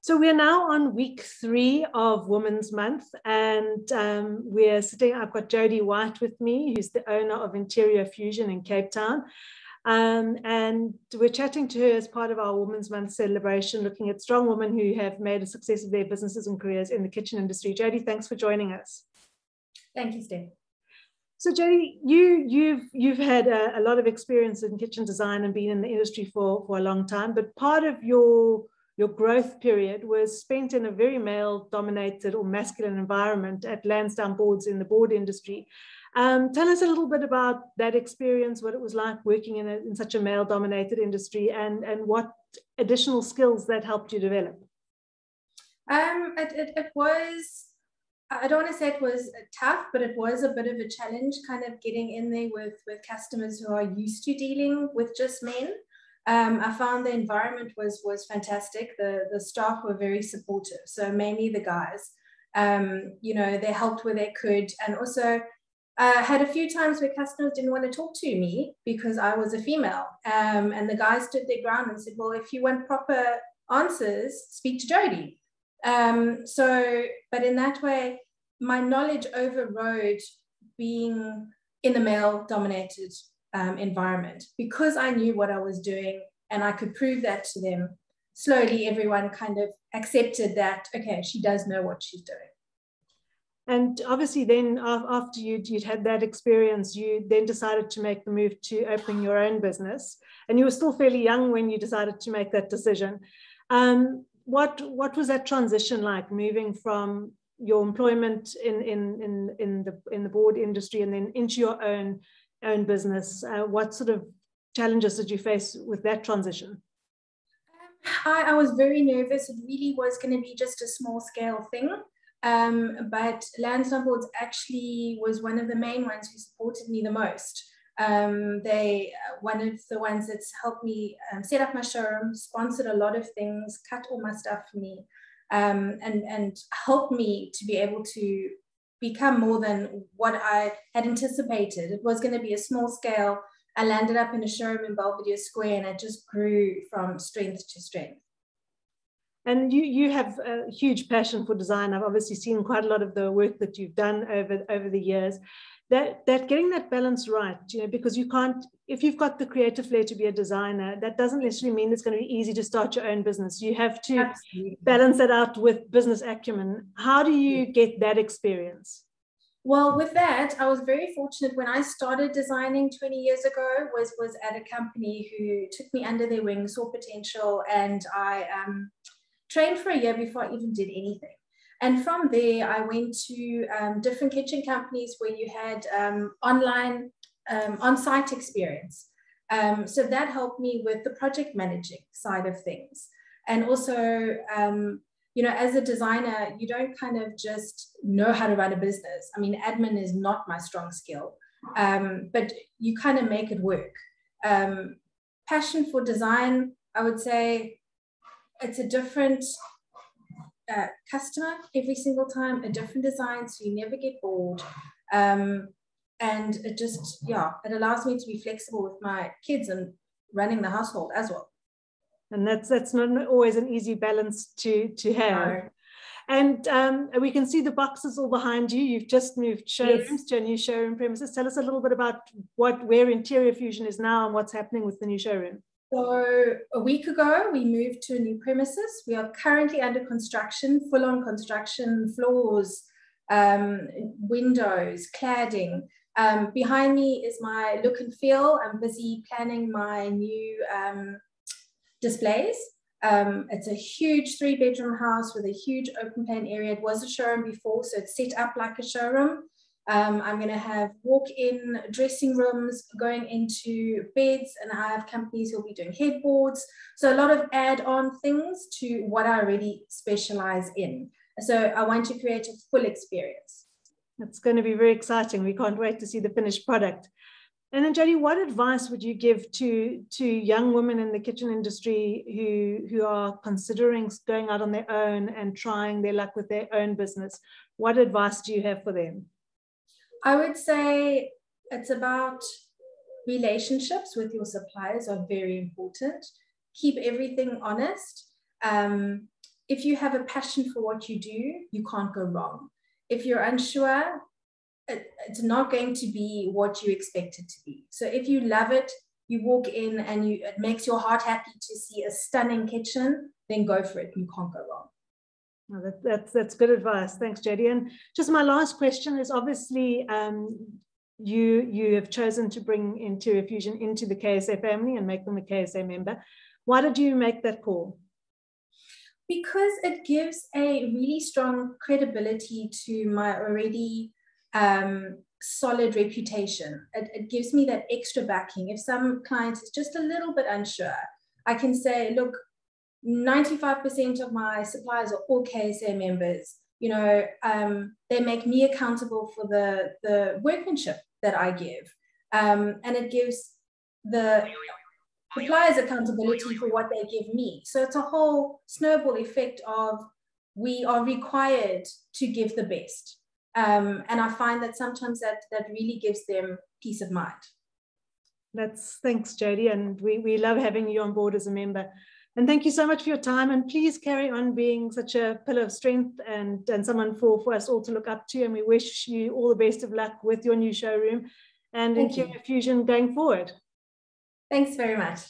So we're now on week 3 of Women's Month, and we're sitting. I've got Jodie White with me, who's the owner of Interior Fusion in Cape Town. And we're chatting to her as part of our Women's Month celebration, looking at strong women who have made a success of their businesses and careers in the kitchen industry. Jodie, thanks for joining us. Thank you, Steph. So Jodie, you've had a lot of experience in kitchen design and been in the industry for a long time, but part of your growth period was spent in a very male-dominated or masculine environment at Lansdowne Boards in the board industry. Tell us a little bit about that experience, what it was like working in such a male-dominated industry, and what additional skills that helped you develop. It was, I don't want to say it was tough, but it was a bit of a challenge, kind of getting in there with customers who are used to dealing with just men. I found the environment was fantastic. The staff were very supportive, so mainly the guys. They helped where they could, and also had a few times where customers didn't want to talk to me because I was a female, and the guys stood their ground and said, "Well, if you want proper answers, speak to Jodie." But in that way, my knowledge overrode being in a male-dominated environment, because I knew what I was doing and I could prove that to them. Slowly everyone kind of accepted that, okay, she does know what she's doing. And obviously then after you'd had that experience, you then decided to make the move to opening your own business, and you were still fairly young when you decided to make that decision. What was that transition like, moving from your employment in the board industry and then into your own business? What sort of challenges did you face with that transition? I was very nervous. It really was going to be just a small scale thing. But Lansdowne Boards actually was one of the main ones who supported me the most. They one of the ones that's helped me set up my showroom, sponsored a lot of things, cut all my stuff for me, and helped me to be able to become more than what I had anticipated. It was going to be a small scale. I landed up in a showroom in Belvedere Square, and I just grew from strength to strength. And you have a huge passion for design. I've obviously seen quite a lot of the work that you've done over the years. That getting that balance right, because you can't, if you've got the creative flair to be a designer, that doesn't necessarily mean it's going to be easy to start your own business. You have to Absolutely. Balance that out with business acumen. How do you get that experience? Well, with that, I was very fortunate. When I started designing 20 years ago, was at a company who took me under their wing, saw potential, and I trained for a year before I even did anything. And from there, I went to different kitchen companies where you had online, on-site experience. So that helped me with the project managing side of things. And also, as a designer, you don't kind of just know how to run a business. I mean, admin is not my strong skill, but you kind of make it work. Passion for design, I would say it's a different customer every single time, a different design, so you never get bored. And it just, it allows me to be flexible with my kids and running the household as well. And that's not always an easy balance to have. No. And we can see the boxes all behind you. You've just moved showrooms to a new showroom premises. Tell us a little bit about where Interior Fusion is now and what's happening with the new showroom. So a week ago, we moved to a new premises. We are currently under construction, full-on construction, floors, windows, cladding. Behind me is my look and feel. I'm busy planning my new displays. It's a huge 3-bedroom house with a huge open plan area. It was a showroom before, so it's set up like a showroom. I'm going to have walk-in dressing rooms going into beds, and I have companies who will be doing headboards. So a lot of add-on things to what I already specialize in. So I want to create a full experience. It's going to be very exciting. We can't wait to see the finished product. And then, Jodie, what advice would you give to young women in the kitchen industry who are considering going out on their own and trying their luck with their own business? What advice do you have for them? I would say it's about relationships with your suppliers are very important. Keep everything honest. if you have a passion for what you do, you can't go wrong. If you're unsure, it's not going to be what you expect it to be. So if you love it, you walk in and it makes your heart happy to see a stunning kitchen, then go for it. You can't go wrong. Oh, that's good advice. Thanks, Jodie. And just my last question is, obviously, you have chosen to bring Interior Fusion into the KSA family and make them a KSA member. Why did you make that call? Because it gives a really strong credibility to my already solid reputation. It gives me that extra backing. If some client is just a little bit unsure, I can say, look, 95% of my suppliers are all KSA members. You know, they make me accountable for the workmanship that I give. And it gives the suppliers accountability for what they give me. So it's a whole snowball effect of we are required to give the best. And I find that sometimes that really gives them peace of mind. Thanks, Jodie. And we love having you on board as a member. And thank you so much for your time. And please carry on being such a pillar of strength and someone for us all to look up to. And we wish you all the best of luck with your new showroom and Interior Fusion going forward. Thanks very much.